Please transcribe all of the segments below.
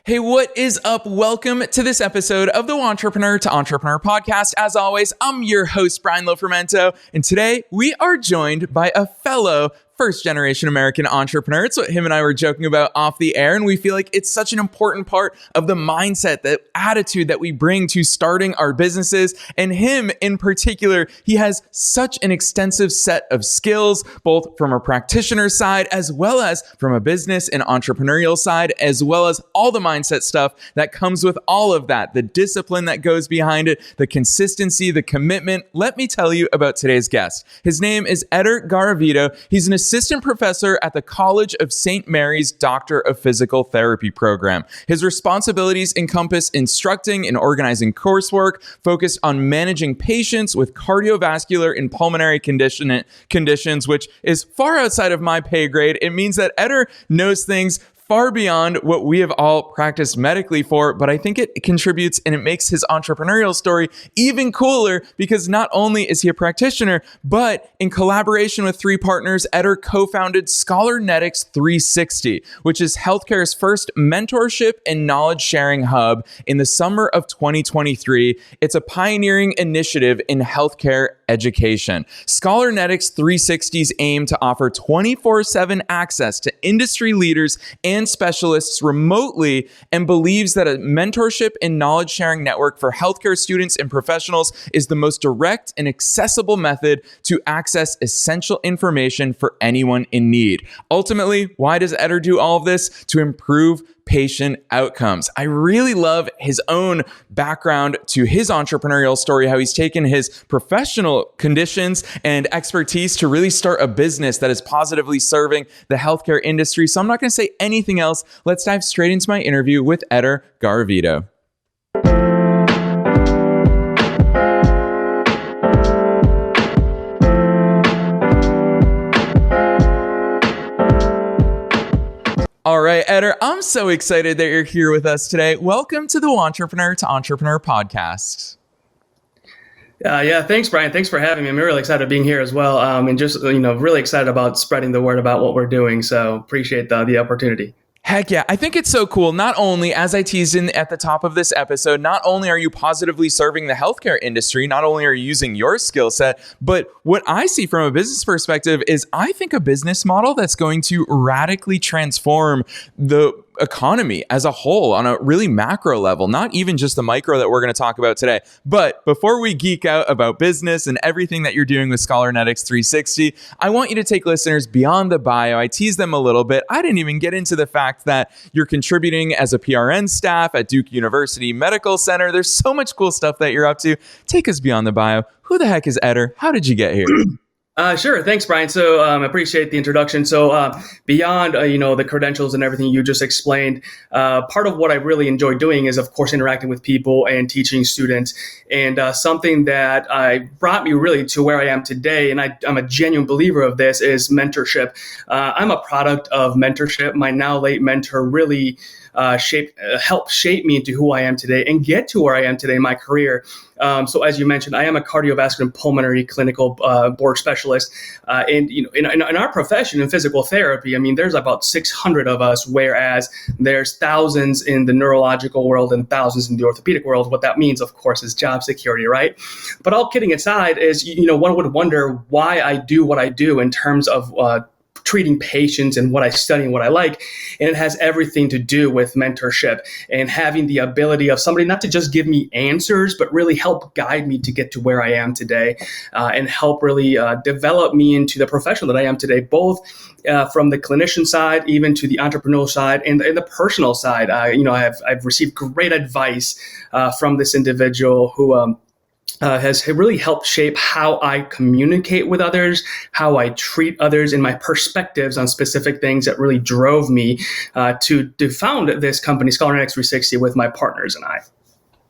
Hey, what is up? Welcome to this episode of the Entrepreneur to Entrepreneur podcast. As always, I'm your host, Brian Lofrumento, and today we are joined by a fellow first-generation American entrepreneur. It's what him and I were joking about off the air, and we feel like it's such an important part of the mindset, the attitude that we bring to starting our businesses. And him in particular, he has such an extensive set of skills, both from a practitioner side, as well as from a business and entrepreneurial side, as well as all the mindset stuff that comes with all of that, the discipline that goes behind it, the consistency, the commitment. Let me tell you about today's guest. His name is Eder Garavito. He's an assistant professor at the College of St. Mary's Doctor of Physical Therapy program. His responsibilities encompass instructing and organizing coursework focused on managing patients with cardiovascular and pulmonary conditions, which is far outside of my pay grade. It means that Eder knows things far beyond what we have all practiced medically for, but I think it contributes and it makes his entrepreneurial story even cooler because not only is he a practitioner, but in collaboration with three partners, Eder co-founded Scholarnetics 360, which is healthcare's first mentorship and knowledge sharing hub in the summer of 2023. It's a pioneering initiative in healthcare education. Scholarnetics 360's aim to offer 24/7 access to industry leaders and specialists remotely, and believes that a mentorship and knowledge sharing network for healthcare students and professionals is the most direct and accessible method to access essential information for anyone in need. Ultimately, why does Eder do all of this? To improve patient outcomes. I really love his own background to his entrepreneurial story, how he's taken his professional conditions and expertise to really start a business that is positively serving the healthcare industry. So I'm not going to say anything else. Let's dive straight into my interview with Eder Garavito. All right, Eder, I'm so excited that you're here with us today. Welcome to the Entrepreneur to Entrepreneur podcast. Yeah, thanks, Brian. Thanks for having me. I'm really excited being here as well. And just, really excited about spreading the word about what we're doing. So appreciate the opportunity. Heck yeah. I think it's so cool. Not only, as I teased in at the top of this episode, not only are you positively serving the healthcare industry, not only are you using your skill set, but what I see from a business perspective is I think a business model that's going to radically transform the economy as a whole on a really macro level, not even just the micro that we're going to talk about today. But before we geek out about business and everything that you're doing with Scholarnetics 360, I want you to take listeners beyond the bio. I teased them a little bit. I didn't even get into the fact that you're contributing as a PRN staff at Duke University Medical Center. There's so much cool stuff that you're up to. Take us beyond the bio. Who the heck is Eder? How did you get here? Sure. Thanks, Brian. So I appreciate the introduction. So beyond, the credentials and everything you just explained, part of what I really enjoy doing is, of course, interacting with people and teaching students. And something that brought me really to where I am today, and I'm a genuine believer of this, is mentorship. I'm a product of mentorship. My now late mentor really helped shape me into who I am today and get to where I am today in my career. So as you mentioned, I am a cardiovascular and pulmonary clinical board specialist. And in our profession in physical therapy, there's about 600 of us, whereas there's thousands in the neurological world and thousands in the orthopedic world. What that means, of course, is job security, right? But all kidding aside is, one would wonder why I do what I do in terms of treating patients and what I study and what I like. And it has everything to do with mentorship and having the ability of somebody not to just give me answers, but really help guide me to get to where I am today and help really develop me into the professional that I am today, both from the clinician side, even to the entrepreneurial side and the personal side. I've received great advice from this individual who has really helped shape how I communicate with others, how I treat others, and my perspectives on specific things that really drove me to found this company, Scholarnetics 360, with my partners and I.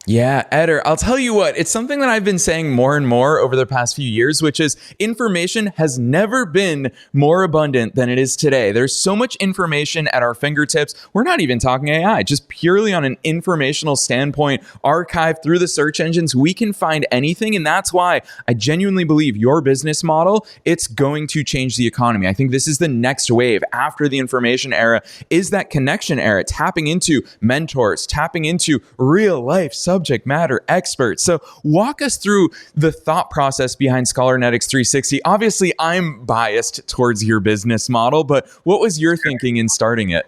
Yeah, Eder, I'll tell you what, it's something that I've been saying more and more over the past few years, which is information has never been more abundant than it is today. There's so much information at our fingertips. We're not even talking AI, just purely on an informational standpoint, archived through the search engines. We can find anything. And that's why I genuinely believe your business model, it's going to change the economy. I think this is the next wave after the information era, is that connection era, tapping into mentors, tapping into real life subject matter experts. So walk us through the thought process behind Scholarnetics 360. Obviously, I'm biased towards your business model, but what was your thinking in starting it?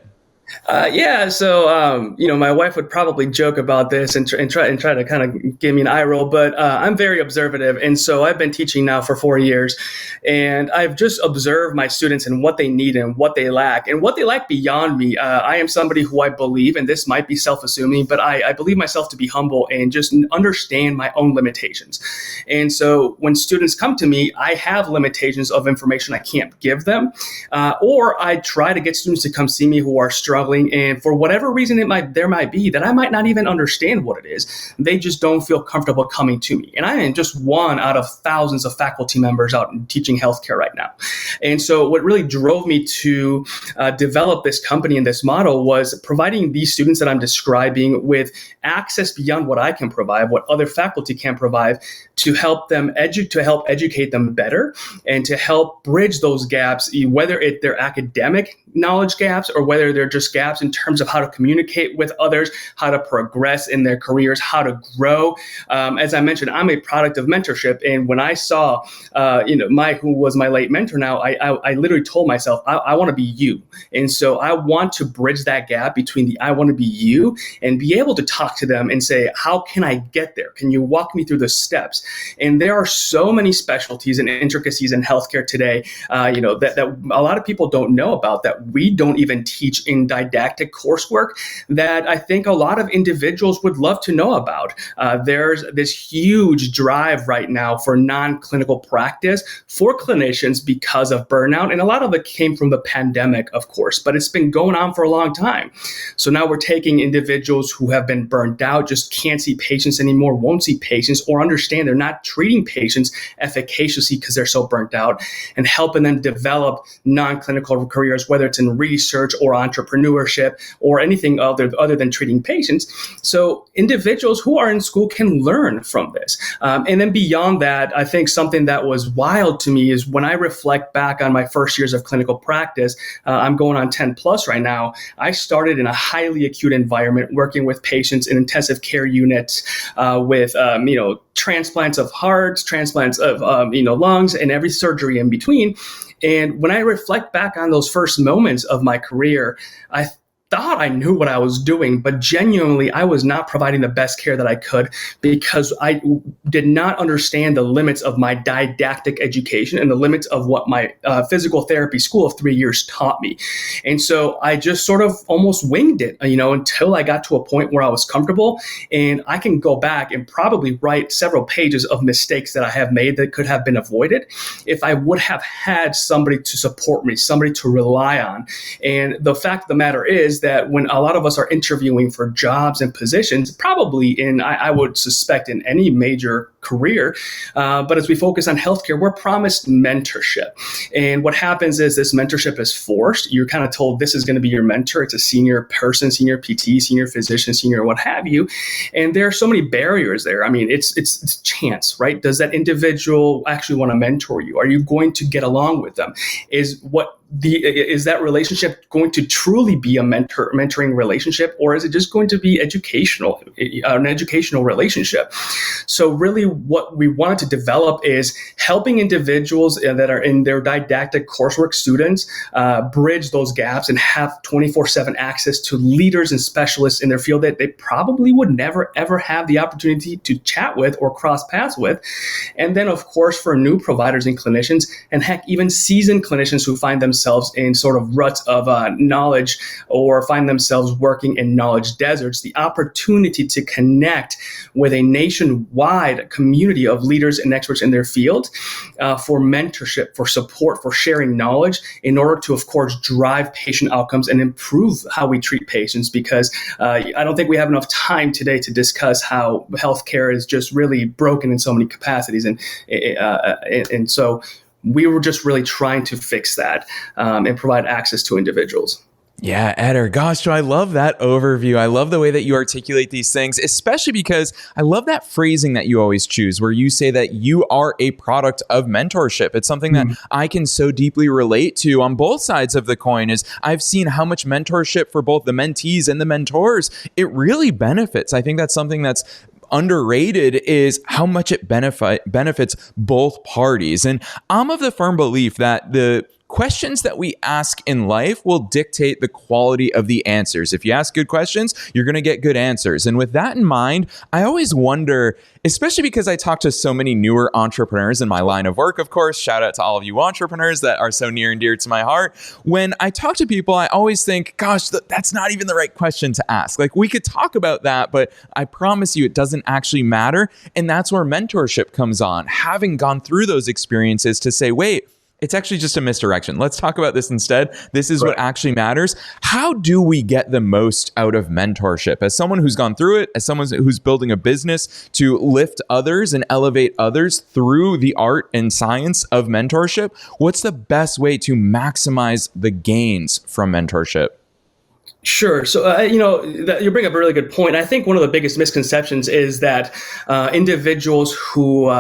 My wife would probably joke about this and try to kind of give me an eye roll, but I'm very observative, and so I've been teaching now for 4 years, and I've just observed my students and what they need and what they lack beyond me. I am somebody who I believe, and this might be self-assuming, but I believe myself to be humble and just understand my own limitations. And so when students come to me, I have limitations of information I can't give them, or I try to get students to come see me who are struggling, and for whatever reason there might be that I might not even understand what it is. They just don't feel comfortable coming to me. And I am just one out of thousands of faculty members out teaching healthcare right now. And so what really drove me to develop this company and this model was providing these students that I'm describing with access beyond what I can provide, what other faculty can provide, to help them educate them better and to help bridge those gaps, whether they're academic knowledge gaps or whether they're just gaps in terms of how to communicate with others, how to progress in their careers, how to grow. As I mentioned, I'm a product of mentorship. And when I saw, Mike, who was my late mentor now, I literally told myself, I want to be you. And so I want to bridge that gap between I want to be you and be able to talk to them and say, how can I get there? Can you walk me through the steps? And there are so many specialties and intricacies in healthcare today, that a lot of people don't know about, that we don't even teach in didactic coursework, that I think a lot of individuals would love to know about. There's this huge drive right now for non-clinical practice for clinicians because of burnout. And a lot of it came from the pandemic, of course, but it's been going on for a long time. So now we're taking individuals who have been burned out, just can't see patients anymore, won't see patients, or understand they're not treating patients efficaciously because they're so burnt out, and helping them develop non-clinical careers, whether it's in research or entrepreneurship or anything other than treating patients. So individuals who are in school can learn from this. And then beyond that, I think something that was wild to me is when I reflect back on my first years of clinical practice, I'm going on 10 plus right now. I started in a highly acute environment, working with patients in intensive care units with, transplants of hearts, transplants of, lungs, and every surgery in between. And when I reflect back on those first moments of my career, I thought I knew what I was doing, but genuinely I was not providing the best care that I could because I did not understand the limits of my didactic education and the limits of what my physical therapy school of 3 years taught me. And so I just sort of almost winged it, until I got to a point where I was comfortable, and I can go back and probably write several pages of mistakes that I have made that could have been avoided if I would have had somebody to support me, somebody to rely on. And the fact of the matter is that when a lot of us are interviewing for jobs and positions, probably I would suspect in any major career, but as we focus on healthcare, we're promised mentorship. And what happens is this mentorship is forced. You're kind of told this is going to be your mentor. It's a senior person, senior PT, senior physician, senior what have you. And there are so many barriers there. I mean, it's chance, right? Does that individual actually want to mentor you? Are you going to get along with them? Is that relationship going to truly be a mentoring relationship, or is it just going to be an educational relationship? So really what we wanted to develop is helping individuals that are in their didactic coursework students bridge those gaps and have 24/7 access to leaders and specialists in their field that they probably would never, ever have the opportunity to chat with or cross paths with. And then, of course, for new providers and clinicians, and heck, even seasoned clinicians who find themselves themselves in sort of ruts of knowledge or find themselves working in knowledge deserts, the opportunity to connect with a nationwide community of leaders and experts in their field for mentorship, for support, for sharing knowledge in order to, of course, drive patient outcomes and improve how we treat patients. Because I don't think we have enough time today to discuss how healthcare is just really broken in so many capacities. And so we were just really trying to fix that and provide access to individuals. Yeah, Eder, gosh, do I love that overview. I love the way that you articulate these things, especially because I love that phrasing that you always choose, where you say that you are a product of mentorship. It's something that I can so deeply relate to on both sides of the coin. Is I've seen how much mentorship for both the mentees and the mentors, it really benefits. I think that's something that's underrated, is how much it benefits both parties. And I'm of the firm belief that the questions that we ask in life will dictate the quality of the answers. If you ask good questions, you're going to get good answers. And with that in mind, I always wonder, especially because I talk to so many newer entrepreneurs in my line of work, of course, shout out to all of you entrepreneurs that are so near and dear to my heart. When I talk to people, I always think, gosh, that's not even the right question to ask. Like, we could talk about that, but I promise you it doesn't actually matter. And that's where mentorship comes on. Having gone through those experiences to say, wait, it's actually just a misdirection. Let's talk about this instead. This is what actually matters. How do we get the most out of mentorship? As someone who's gone through it, as someone who's building a business to lift others and elevate others through the art and science of mentorship, what's the best way to maximize the gains from mentorship? Sure. So, you bring up a really good point. I think one of the biggest misconceptions is that individuals who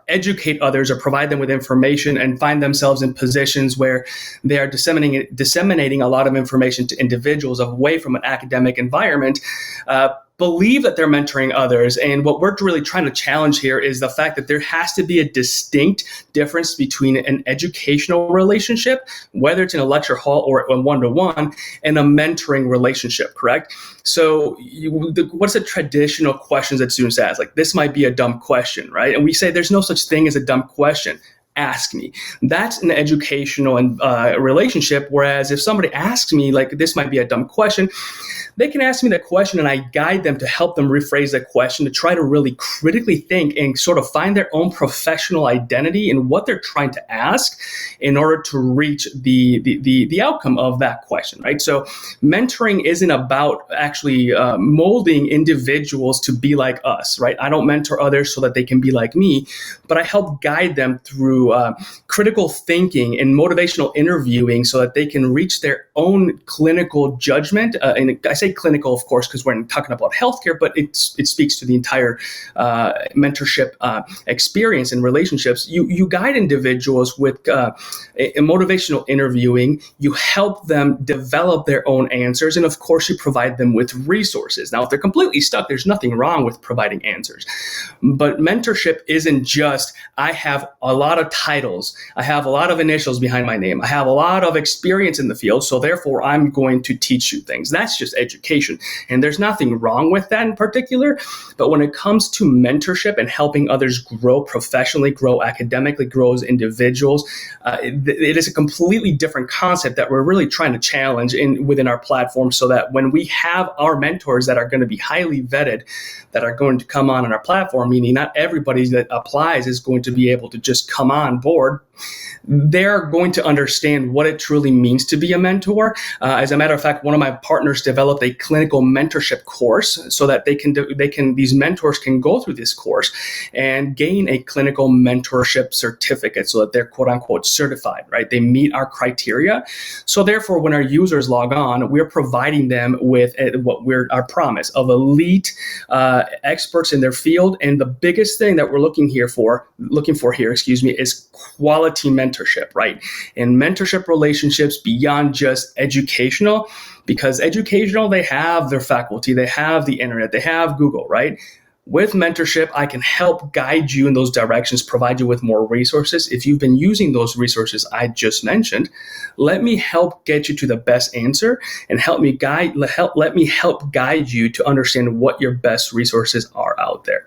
educate others or provide them with information and find themselves in positions where they are disseminating a lot of information to individuals away from an academic environment, believe that they're mentoring others. And what we're really trying to challenge here is the fact that there has to be a distinct difference between an educational relationship, whether it's in a lecture hall or a one-to-one, and a mentoring relationship, correct? So what's the traditional questions that students ask? Like, this might be a dumb question, right? And we say there's no such thing as a dumb question. Ask me. That's an educational and relationship. Whereas if somebody asks me, like, this might be a dumb question, they can ask me that question and I guide them to help them rephrase that question, to try to really critically think and sort of find their own professional identity in what they're trying to ask in order to reach the outcome of that question, right? So mentoring isn't about actually molding individuals to be like us, right? I don't mentor others so that they can be like me, but I help guide them through critical thinking and motivational interviewing so that they can reach their own clinical judgment. And I say clinical, of course, because we're talking about healthcare, but it speaks to the entire mentorship experience and relationships. You guide individuals with motivational interviewing. You help them develop their own answers. And of course, you provide them with resources. Now, if they're completely stuck, there's nothing wrong with providing answers. But mentorship isn't just, I have a lot of titles. I have a lot of initials behind my name. I have a lot of experience in the field. So therefore, I'm going to teach you things. That's just education. And there's nothing wrong with that in particular. But when it comes to mentorship and helping others grow professionally, grow academically, grow as individuals, it is a completely different concept that we're really trying to challenge within our platform, so that when we have our mentors that are going to be highly vetted, that are going to come on our platform, meaning not everybody that applies is going to be able to just come on board. They're going to understand what it truly means to be a mentor. As a matter of fact, one of my partners developed a clinical mentorship course so that these mentors can go through this course and gain a clinical mentorship certificate so that they're quote unquote certified, right? They meet our criteria. So therefore, when our users log on, we're providing them with our promise of elite experts in their field. And the biggest thing that we're looking for here, is quality mentorship, right? And mentorship relationships beyond just educational, because educational, they have their faculty, they have the internet, they have Google, right? With mentorship, I can help guide you in those directions, provide you with more resources. If you've been using those resources I just mentioned, let me help get you to the best answer and let me help guide you to understand what your best resources are out there.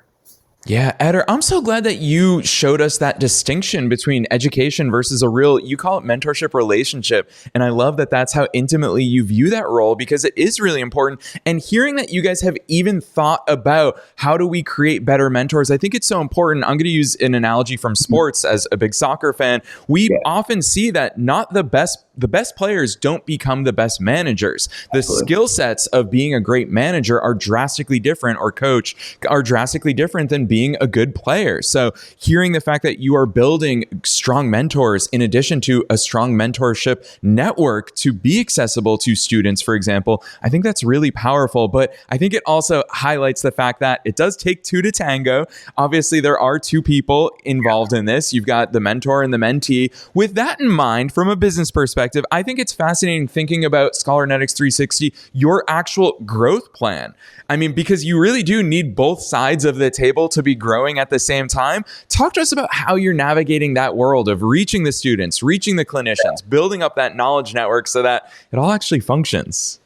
Yeah, Eder, I'm so glad that you showed us that distinction between education versus a real, you call it mentorship relationship. And I love that that's how intimately you view that role, because it is really important. And hearing that you guys have even thought about how do we create better mentors, I think it's so important. I'm going to use an analogy from sports as a big soccer fan. We often see that not the best players don't become the best managers. The skill sets of being a great manager are drastically different, or coach are drastically different than being a good player. So hearing the fact that you are building strong mentors in addition to a strong mentorship network to be accessible to students, for example, I think that's really powerful. But I think it also highlights the fact that it does take two to tango. Obviously, there are two people involved in this. You've got the mentor and the mentee. With that in mind, from a business perspective, I think it's fascinating thinking about Scholarnetics 360, your actual growth plan. I mean, because you really do need both sides of the table to be growing at the same time. Talk to us about how you're navigating that world of reaching the students, reaching the clinicians, building up that knowledge network so that it all actually functions.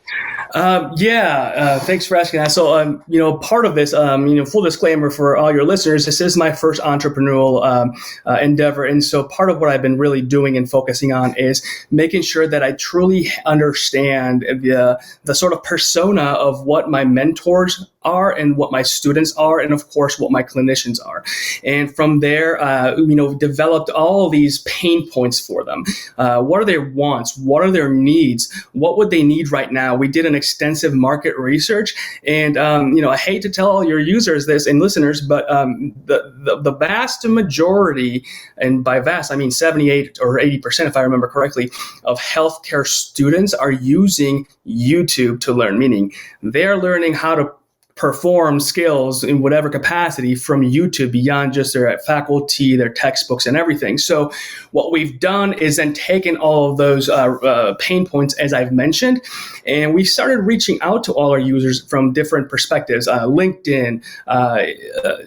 Thanks for asking that. So, part of this, full disclaimer for all your listeners, this is my first entrepreneurial endeavor. And so part of what I've been really doing and focusing on is making sure that I truly understand the sort of persona of what my mentors are and what my students are, and of course, what my clinicians are. And from there, developed all these pain points for them. What are their wants? What are their needs? What would they need right now? We did an extensive market research, and I hate to tell all your users this and listeners, but the vast majority, and by vast I mean 78 or 80%, if I remember correctly, of healthcare students are using YouTube to learn. Meaning they're learning how to perform skills in whatever capacity from YouTube beyond just their faculty, their textbooks, and everything. So what we've done is then taken all of those pain points, as I've mentioned, and we started reaching out to all our users from different perspectives, LinkedIn,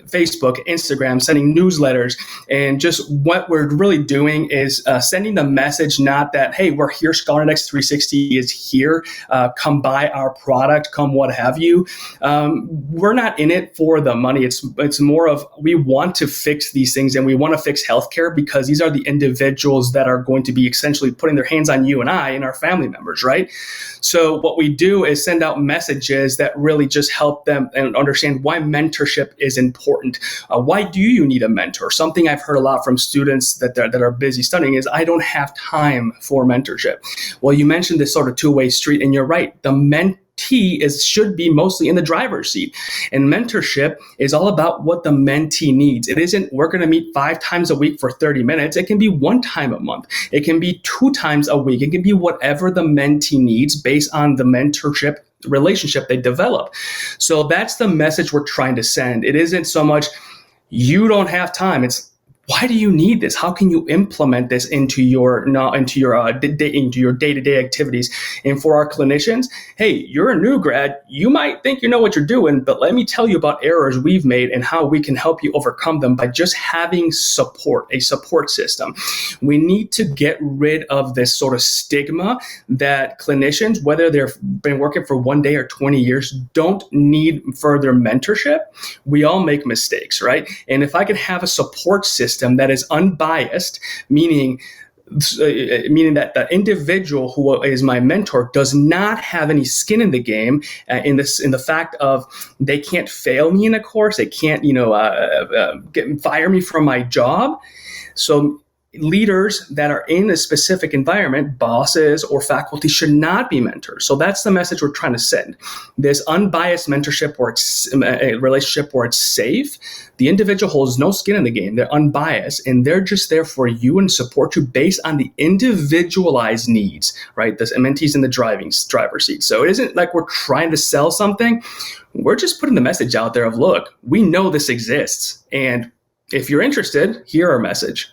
Facebook, Instagram, sending newsletters. And just what we're really doing is sending the message, not that, hey, we're here, Scholarnetics 360 is here, come buy our product, come what have you. We're not in it for the money. It's more of, we want to fix these things, and we want to fix healthcare because these are the individuals that are going to be essentially putting their hands on you and I and our family members, right? So what we do is send out messages that really just help them and understand why mentorship is important. Why do you need a mentor? Something I've heard a lot from students that are busy studying is, I don't have time for mentorship. Well, you mentioned this sort of two-way street, and you're right. The mentee should be mostly in the driver's seat. And mentorship is all about what the mentee needs. It isn't, we're going to meet 5 times a week for 30 minutes. It can be 1 time a month. It can be 2 times a week. It can be whatever the mentee needs based on the mentorship relationship they develop. So that's the message we're trying to send. It isn't so much, you don't have time. It's, why do you need this? How can you implement this into your day-to-day activities? And for our clinicians, hey, you're a new grad. You might think you know what you're doing, but let me tell you about errors we've made and how we can help you overcome them by just having support, a support system. We need to get rid of this sort of stigma that clinicians, whether they've been working for 1 day or 20 years, don't need further mentorship. We all make mistakes, right? And if I could have a support system that is unbiased, meaning that the individual who is my mentor does not have any skin in the game, in the fact of they can't fail me in a course, they can't fire me from my job. So leaders that are in a specific environment, bosses or faculty, should not be mentors. So that's the message we're trying to send. This unbiased mentorship, where it's a relationship where it's safe. The individual holds no skin in the game. They're unbiased, and they're just there for you and support you based on the individualized needs, right? The mentee's in the driver's seat. So it isn't like we're trying to sell something. We're just putting the message out there of, look, we know this exists. And if you're interested, hear our message.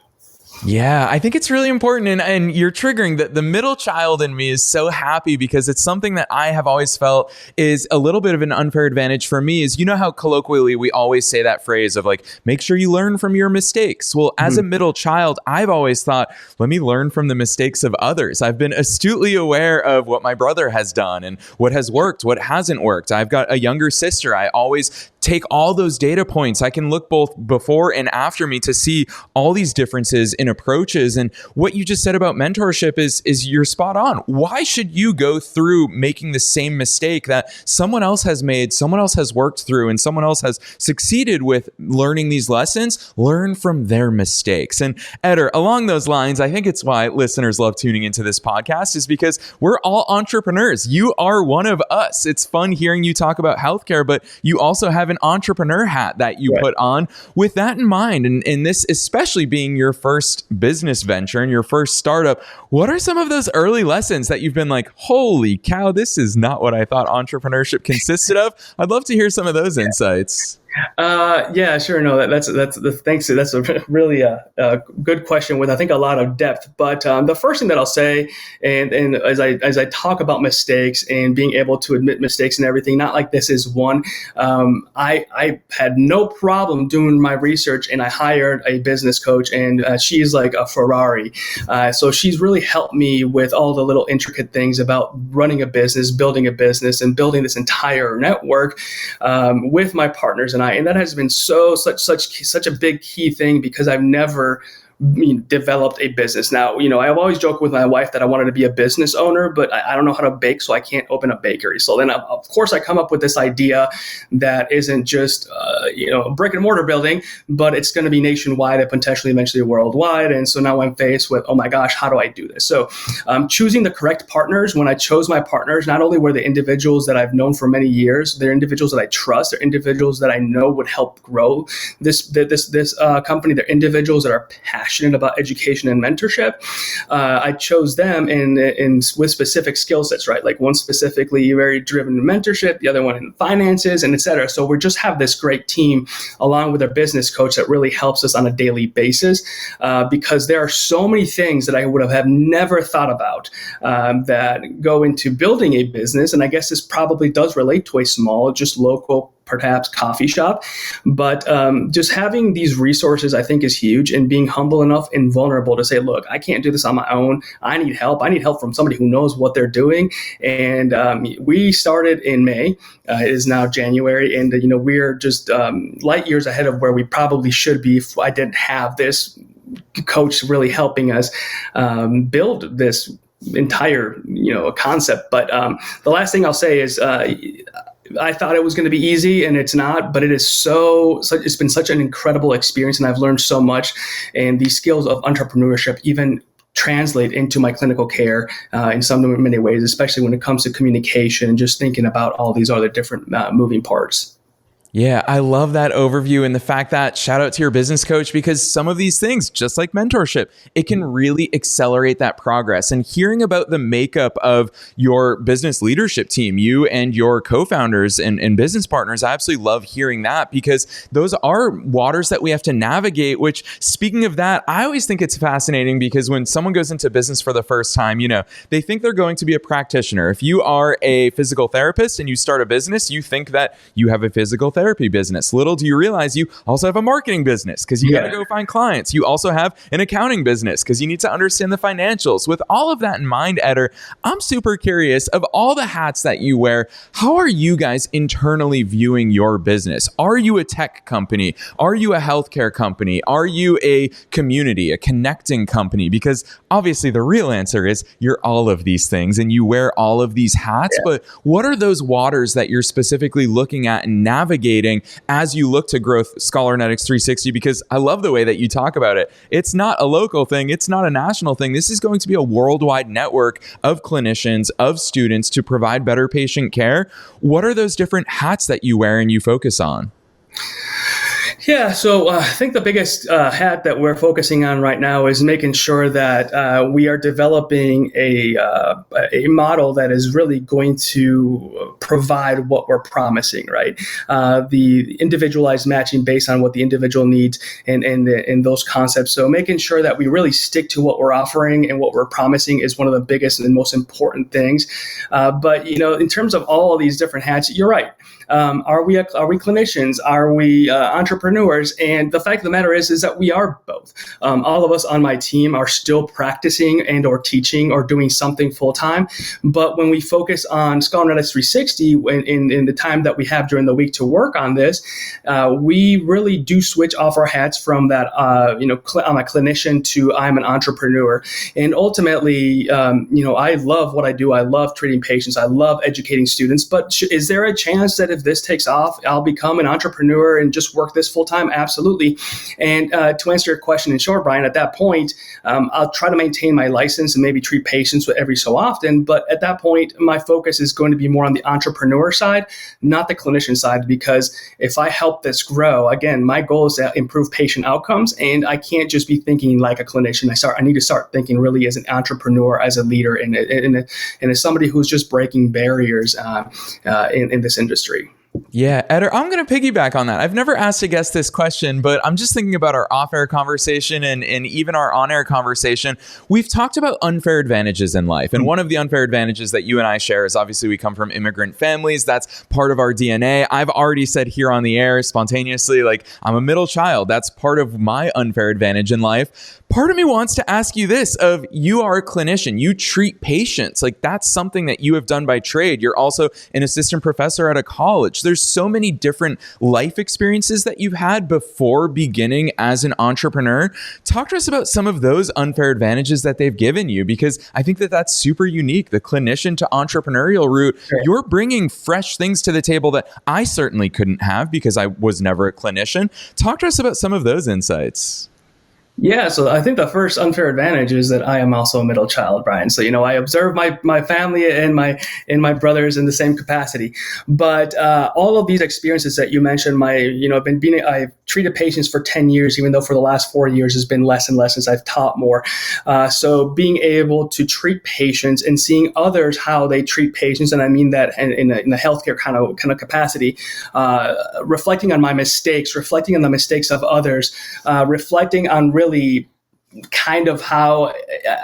Yeah, I think it's really important. And you're triggering that. The middle child in me is so happy because it's something that I have always felt is a little bit of an unfair advantage for me. Is, you know how colloquially we always say that phrase of like, make sure you learn from your mistakes. Well, as a middle child, I've always thought, let me learn from the mistakes of others. I've been astutely aware of what my brother has done and what has worked, what hasn't worked. I've got a younger sister. I always take all those data points. I can look both before and after me to see all these differences in approaches. And what you just said about mentorship is you're spot on. Why should you go through making the same mistake that someone else has made, someone else has worked through, and someone else has succeeded with learning these lessons? Learn from their mistakes. And Eder, along those lines, I think it's why listeners love tuning into this podcast, is because we're all entrepreneurs. You are one of us. It's fun hearing you talk about healthcare, but you also have an entrepreneur hat that you put on. With that in mind, and this especially being your first business venture and your first startup, what are some of those early lessons that you've been like, holy cow, this is not what I thought entrepreneurship consisted of? I'd love to hear some of those insights. Yeah, sure. No, that's thanks. That's a really good question with, I think, a lot of depth. But the first thing that I'll say, and as I talk about mistakes and being able to admit mistakes and everything, not like this is one. I had no problem doing my research, and I hired a business coach, and she's like a Ferrari. So she's really helped me with all the little intricate things about running a business, building a business, and building this entire network with my partners and I. And that has been such a big key thing, because I've never developed a business. Now, I've always joked with my wife that I wanted to be a business owner, but I don't know how to bake, so I can't open a bakery. So then, of course, I come up with this idea that isn't just, a brick and mortar building, but it's going to be nationwide and potentially eventually worldwide. And so now I'm faced with, oh my gosh, how do I do this? So choosing the correct partners. When I chose my partners, not only were they individuals that I've known for many years, they're individuals that I trust, they're individuals that I know would help grow this company. They're individuals that are passionate about education and mentorship. I chose them in with specific skill sets, right? Like one specifically very driven in mentorship, the other one in finances, and et cetera. So we just have this great team along with our business coach that really helps us on a daily basis, because there are so many things that I would have never thought about that go into building a business. And I guess this probably does relate to a small, just local, perhaps coffee shop. But just having these resources, I think, is huge, and being humble enough and vulnerable to say, look, I can't do this on my own. I need help. I need help from somebody who knows what they're doing. And we started in May. It is now January. And, we're just light years ahead of where we probably should be if I didn't have this coach really helping us build this entire, concept. But the last thing I'll say is, I thought it was going to be easy, and it's not, but it's been such an incredible experience, and I've learned so much. And these skills of entrepreneurship even translate into my clinical care in many ways, especially when it comes to communication and just thinking about all these other different moving parts. Yeah, I love that overview, and the fact that, shout out to your business coach, because some of these things, just like mentorship, it can really accelerate that progress. And hearing about the makeup of your business leadership team, you and your co-founders and business partners, I absolutely love hearing that, because those are waters that we have to navigate, which, speaking of that, I always think it's fascinating, because when someone goes into business for the first time, they think they're going to be a practitioner. If you are a physical therapist and you start a business, you think that you have a physical therapy business. Little do you realize you also have a marketing business, because you got to go find clients. You also have an accounting business because you need to understand the financials. With all of that in mind, Eder, I'm super curious, of all the hats that you wear, how are you guys internally viewing your business? Are you a tech company? Are you a healthcare company? Are you a community, a connecting company? Because obviously the real answer is you're all of these things and you wear all of these hats. Yeah. But what are those waters that you're specifically looking at and navigating as you look to growth Scholarnetics 360? Because I love the way that you talk about it. It's not a local thing. It's not a national thing. This is going to be a worldwide network of clinicians, of students, to provide better patient care. What are those different hats that you wear and you focus on? Yeah, so I think the biggest hat that we're focusing on right now is making sure that we are developing a model that is really going to provide what we're promising, right? The individualized matching based on what the individual needs and those concepts. So making sure that we really stick to what we're offering and what we're promising is one of the biggest and most important things. But, in terms of all of these different hats, you're right. Are we clinicians? Are we entrepreneurs? And the fact of the matter is that we are both. All of us on my team are still practicing and or teaching or doing something full time. But when we focus on Skull and Radius 360 in the time that we have during the week to work on this, we really do switch off our hats from that, I'm a clinician to I'm an entrepreneur. And ultimately, I love what I do. I love treating patients. I love educating students. But is there a chance that if this takes off, I'll become an entrepreneur and just work this full time? Absolutely. And to answer your question in short, Brian, at that point, I'll try to maintain my license and maybe treat patients every so often. But at that point, my focus is going to be more on the entrepreneur side, not the clinician side, because if I help this grow, again, my goal is to improve patient outcomes, and I can't just be thinking like a clinician. I need to start thinking really as an entrepreneur, as a leader, and as somebody who's just breaking barriers in this industry. Yeah, Eder, I'm going to piggyback on that. I've never asked a guest this question, but I'm just thinking about our off-air conversation and even our on-air conversation. We've talked about unfair advantages in life. And one of the unfair advantages that you and I share is obviously we come from immigrant families. That's part of our DNA. I've already said here on the air spontaneously, like, I'm a middle child. That's part of my unfair advantage in life. Part of me wants to ask you this: of you are a clinician, you treat patients, like that's something that you have done by trade. You're also an assistant professor at a college. There's so many different life experiences that you've had before beginning as an entrepreneur. Talk to us about some of those unfair advantages that they've given you, because I think that that's super unique. The clinician to entrepreneurial route, sure. You're bringing fresh things to the table that I certainly couldn't have because I was never a clinician. Talk to us about some of those insights. Yeah, so I think the first unfair advantage is that I am also a middle child, Brian. So, I observe my family and my brothers in the same capacity. But all of these experiences that you mentioned, I've treated patients for 10 years, even though for the last 4 years has been less and less as I've taught more. So being able to treat patients and seeing others how they treat patients, and I mean that in the healthcare kind of capacity, reflecting on my mistakes, reflecting on the mistakes of others, reflecting on really kind of how,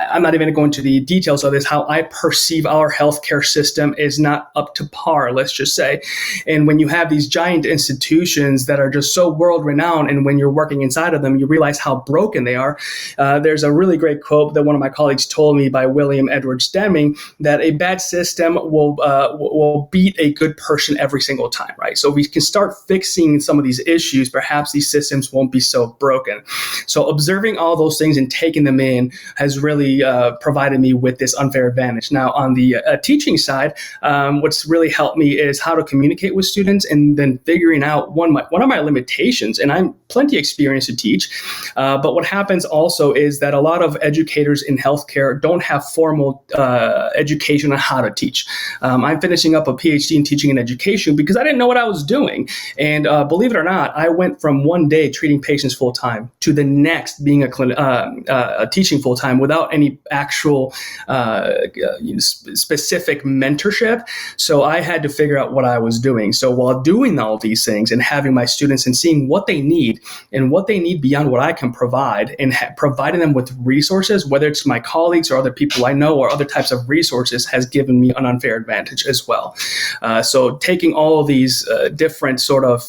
I'm not even going to go into the details of this, how I perceive our healthcare system is not up to par, let's just say. And when you have these giant institutions that are just so world renowned, and when you're working inside of them, you realize how broken they are. There's a really great quote that one of my colleagues told me by William Edwards Deming, that a bad system will beat a good person every single time, right? So we can start fixing some of these issues. Perhaps these systems won't be so broken. So observing all those things and taking them in has really provided me with this unfair advantage. Now, on the teaching side, what's really helped me is how to communicate with students, and then figuring out one of my limitations. And I'm plenty experienced to teach, but what happens also is that a lot of educators in healthcare don't have formal education on how to teach. I'm finishing up a Ph.D. in teaching and education because I didn't know what I was doing. And believe it or not, I went from one day treating patients full time to the next being teaching full time without any actual specific mentorship. So I had to figure out what I was doing. So while doing all these things and having my students and seeing what they need and what they need beyond what I can provide, and providing them with resources, whether it's my colleagues or other people I know or other types of resources, has given me an unfair advantage as well. So taking all of these different sort of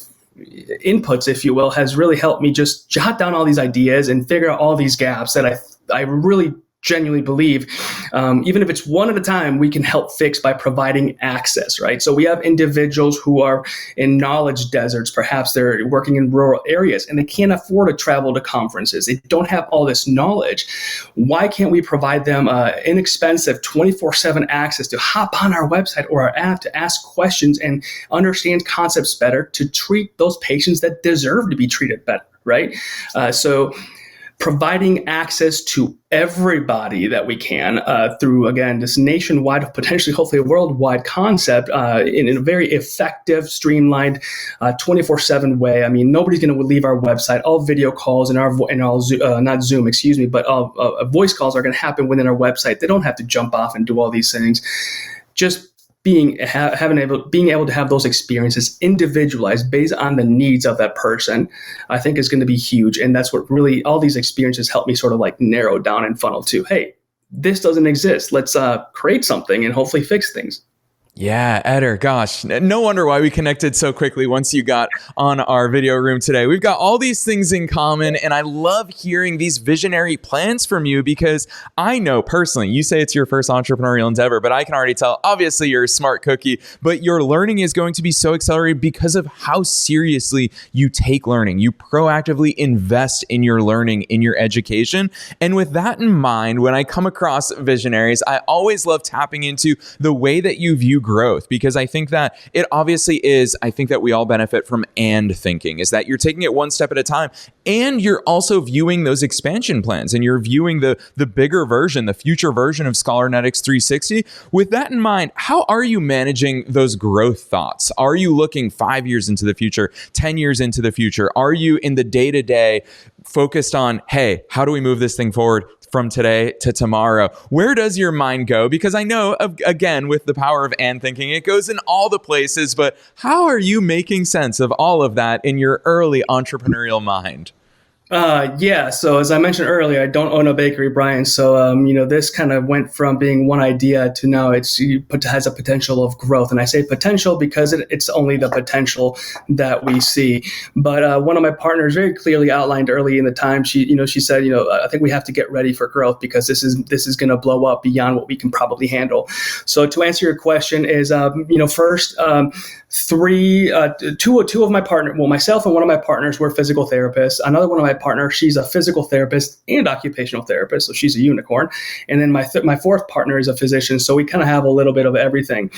inputs, if you will, has really helped me just jot down all these ideas and figure out all these gaps that I really genuinely believe, even if it's one at a time, we can help fix by providing access, right? So we have individuals who are in knowledge deserts. Perhaps they're working in rural areas and they can't afford to travel to conferences. They don't have all this knowledge. Why can't we provide them inexpensive 24/7 access to hop on our website or our app to ask questions and understand concepts better, to treat those patients that deserve to be treated better, right? So providing access to everybody that we can through, again, this nationwide, potentially, hopefully, a worldwide concept in a very effective, streamlined, 24/7 way. I mean, nobody's going to leave our website. All video calls and not Zoom, excuse me, but all voice calls are going to happen within our website. They don't have to jump off and do all these things. Just being able to have those experiences individualized based on the needs of that person, I think is going to be huge. And that's what really all these experiences help me sort of like narrow down and funnel to, hey, this doesn't exist. Let's create something and hopefully fix things. Yeah, Eder, gosh, no wonder why we connected so quickly once you got on our video room today. We've got all these things in common, and I love hearing these visionary plans from you because I know personally, you say it's your first entrepreneurial endeavor, but I can already tell, obviously you're a smart cookie, but your learning is going to be so accelerated because of how seriously you take learning. You proactively invest in your learning, in your education. And with that in mind, when I come across visionaries, I always love tapping into the way that you view growth, because I think that it obviously is, I think that we all benefit from and thinking, is that you're taking it one step at a time, and you're also viewing those expansion plans, and you're viewing the bigger version, the future version of Scholarnetics 360. With that in mind, how are you managing those growth thoughts? Are you looking 5 years into the future, 10 years into the future? Are you in the day-to-day focused on, hey, how do we move this thing forward from today to tomorrow? Where does your mind go? Because I know, again, with the power of and thinking, it goes in all the places, but how are you making sense of all of that in your early entrepreneurial mind? Yeah. So as I mentioned earlier, I don't own a bakery, Brian. So, this kind of went from being one idea to now has a potential of growth. And I say potential because it's only the potential that we see. But one of my partners very clearly outlined early in the time, she said, I think we have to get ready for growth because this is going to blow up beyond what we can probably handle. So to answer your question is, first, two of my partners, well, myself and one of my partners were physical therapists. Another one of my partners, she's a physical therapist and occupational therapist, so she's a unicorn. And then my fourth partner is a physician, so we kind of have a little bit of everything.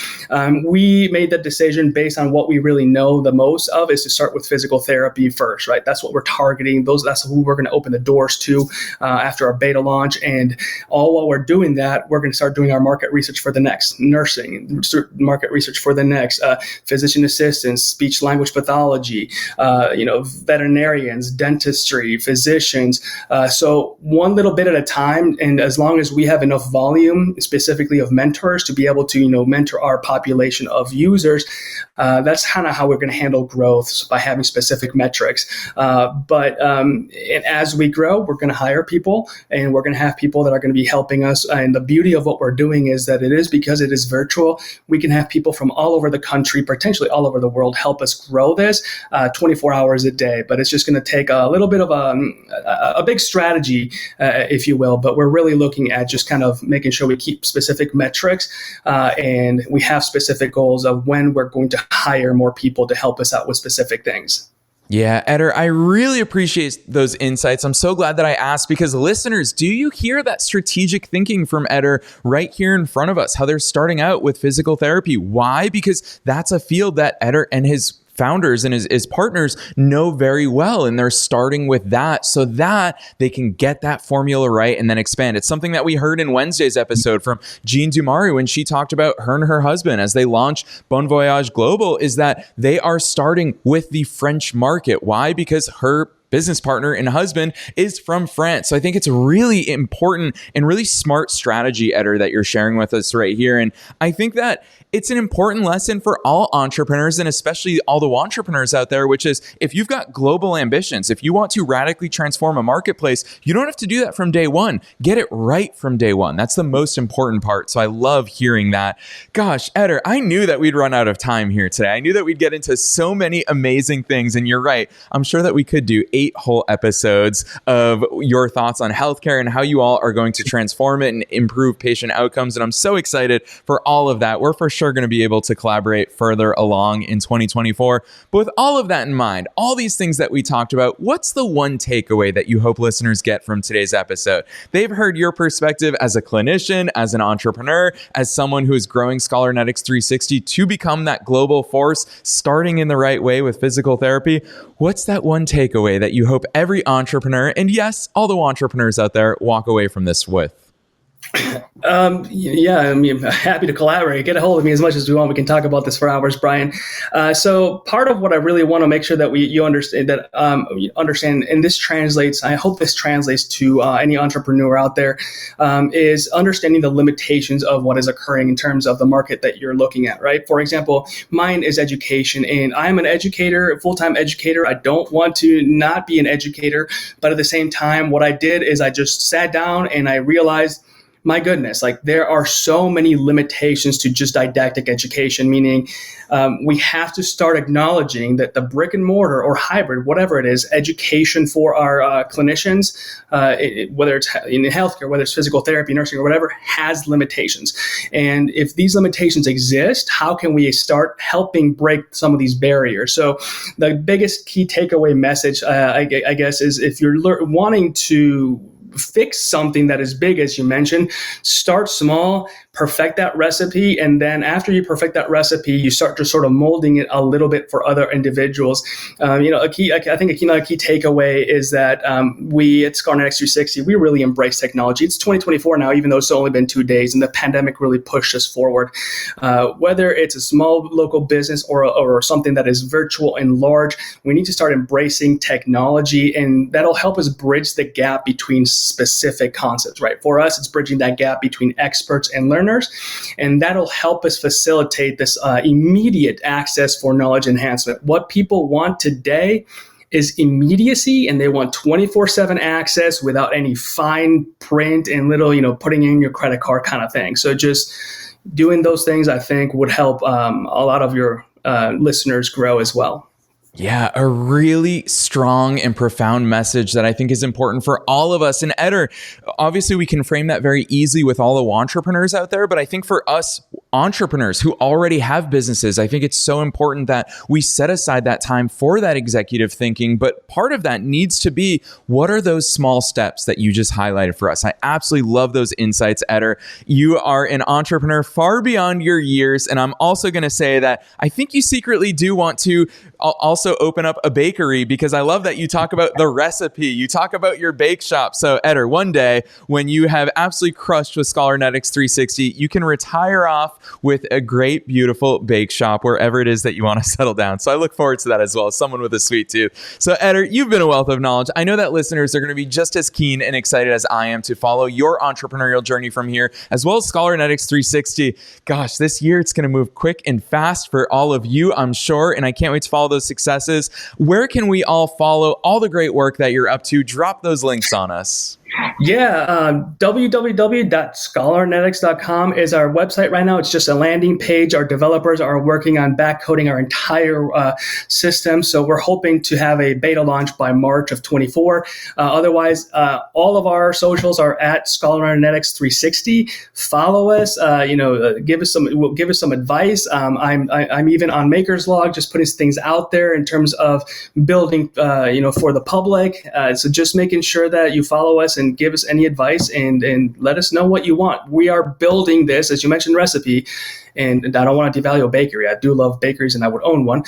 We made the decision based on what we really know the most of is to start with physical therapy first, right? That's what we're targeting. That's who we're going to open the doors to after our beta launch. And all while we're doing that, we're going to start doing our market research for the next nursing, market research for the next physician assistants, speech language pathology, veterinarians, dentistry, physicians. So one little bit at a time. And as long as we have enough volume, specifically of mentors to be able to, mentor our population of users, that's kind of how we're going to handle growth by having specific metrics. But as we grow, we're going to hire people and we're going to have people that are going to be helping us. And the beauty of what we're doing is that because it is virtual, we can have people from all over the country, potentially all over the world, help us grow this 24 hours a day. But it's just going to take a little bit of a big strategy, if you will. But we're really looking at just kind of making sure we keep specific metrics and we have specific goals of when we're going to hire more people to help us out with specific things. Yeah, Eder, I really appreciate those insights. I'm so glad that I asked because listeners, do you hear that strategic thinking from Eder right here in front of us, how they're starting out with physical therapy? Why? Because that's a field that Eder and his founders and his partners know very well, and they're starting with that so that they can get that formula right and then expand. It's something that we heard in Wednesday's episode from Jean Dumari when she talked about her and her husband as they launch Bon Voyage Global, is that they are starting with the French market. Why? Because her business partner and husband is from France. So I think it's a really important and really smart strategy, Eder, that you're sharing with us right here. And I think that it's an important lesson for all entrepreneurs and especially all the entrepreneurs out there, which is if you've got global ambitions, if you want to radically transform a marketplace, you don't have to do that from day one. Get it right from day one. That's the most important part. So I love hearing that. Gosh, Eder, I knew that we'd run out of time here today. I knew that we'd get into so many amazing things. And you're right. I'm sure that we could do 8 whole episodes of your thoughts on healthcare and how you all are going to transform it and improve patient outcomes. And I'm so excited for all of that. We're for sure going to be able to collaborate further along in 2024. But with all of that in mind, all these things that we talked about, what's the one takeaway that you hope listeners get from today's episode? They've heard your perspective as a clinician, as an entrepreneur, as someone who is growing Scholarnetics 360 to become that global force, starting in the right way with physical therapy. What's that one takeaway that you hope every entrepreneur, and yes, all the entrepreneurs out there, walk away from this with? Yeah, I'm happy to collaborate. Get a hold of me as much as we want. We can talk about this for hours, Brian. So part of what I really want to make sure that you understand, and this translates, I hope this translates to any entrepreneur out there, is understanding the limitations of what is occurring in terms of the market that you're looking at, right? For example, mine is education, and I'm an educator, a full-time educator. I don't want to not be an educator, but at the same time, what I did is I just sat down and I realized my goodness, like there are so many limitations to just didactic education, meaning we have to start acknowledging that the brick and mortar or hybrid, whatever it is, education for our clinicians, whether it's in healthcare, whether it's physical therapy, nursing, or whatever, has limitations. And if these limitations exist, how can we start helping break some of these barriers? So the biggest key takeaway message, I guess, is if you're wanting to fix something that is big, as you mentioned, start small, perfect that recipe. And then after you perfect that recipe, you start just sort of molding it a little bit for other individuals. I think a key takeaway is that we at Scholarnetics 360, we really embrace technology. It's 2024 now, even though it's only been 2 days, and the pandemic really pushed us forward. Whether it's a small local business or something that is virtual and large, we need to start embracing technology, and that'll help us bridge the gap between specific concepts, right? For us, it's bridging that gap between experts and learners, and that'll help us facilitate this immediate access for knowledge enhancement. What people want today is immediacy, and they want 24/7 access without any fine print and little, putting in your credit card kind of thing. So just doing those things, I think, would help a lot of your listeners grow as well. Yeah, a really strong and profound message that I think is important for all of us. And Eder, obviously we can frame that very easily with all the entrepreneurs out there, but I think for us entrepreneurs who already have businesses, I think it's so important that we set aside that time for that executive thinking. But part of that needs to be, what are those small steps that you just highlighted for us? I absolutely love those insights, Eder. You are an entrepreneur far beyond your years. And I'm also going to say that I think you secretly do want to also open up a bakery, because I love that you talk about the recipe, you talk about your bake shop. So Eder, one day when you have absolutely crushed with Scholarnetics 360, you can retire off with a great, beautiful bake shop wherever it is that you want to settle down. So I look forward to that as well, as someone with a sweet tooth. So Eder, you've been a wealth of knowledge. I know that listeners are going to be just as keen and excited as I am to follow your entrepreneurial journey from here, as well as Scholarnetics 360. Gosh, this year it's going to move quick and fast for all of you, I'm sure, and I can't wait to follow those successes. Where can we all follow all the great work that you're up to? Drop those links on us. Yeah, www.scholarnetics.com is our website right now. It's just a landing page. Our developers are working on backcoding our entire system. So we're hoping to have a beta launch by March of 24. Otherwise, all of our socials are at Scholarnetics 360. Follow us, give us some advice. I'm even on Maker's Log, just putting things out there in terms of building, for the public. So just making sure that you follow us and give us any advice and let us know what you want. We are building this, as you mentioned, recipe. And I don't want to devalue a bakery. I do love bakeries and I would own one.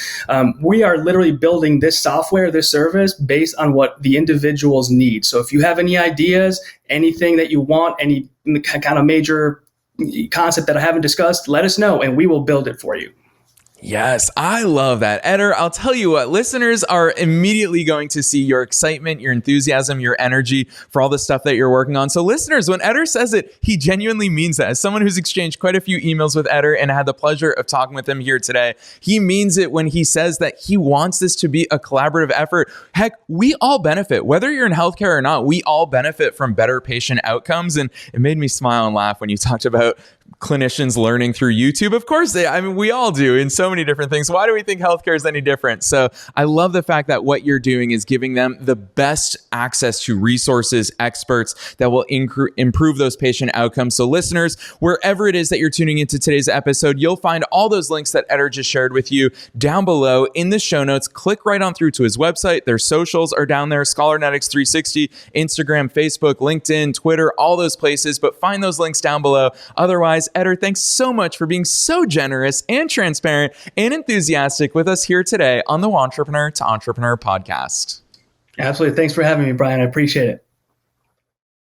We are literally building this software, this service based on what the individuals need. So if you have any ideas, anything that you want, any kind of major concept that I haven't discussed, let us know and we will build it for you. Yes, I love that. Eder, I'll tell you what, listeners are immediately going to see your excitement, your enthusiasm, your energy for all the stuff that you're working on. So listeners, when Eder says it, he genuinely means that. As someone who's exchanged quite a few emails with Eder and had the pleasure of talking with him here today, he means it when he says that he wants this to be a collaborative effort. Heck, we all benefit. Whether you're in healthcare or not, we all benefit from better patient outcomes. And it made me smile and laugh when you talked about clinicians learning through YouTube. Of course, we all do in so many different things. Why do we think healthcare is any different? So I love the fact that what you're doing is giving them the best access to resources, experts that will improve those patient outcomes. So listeners, wherever it is that you're tuning into today's episode, you'll find all those links that Eder just shared with you down below in the show notes. Click right on through to his website. Their socials are down there, Scholarnetics 360, Instagram, Facebook, LinkedIn, Twitter, all those places, but find those links down below. Otherwise, Eder, thanks so much for being so generous and transparent and enthusiastic with us here today on the Entrepreneur to Entrepreneur podcast. Absolutely. Thanks for having me, Brian. I appreciate it.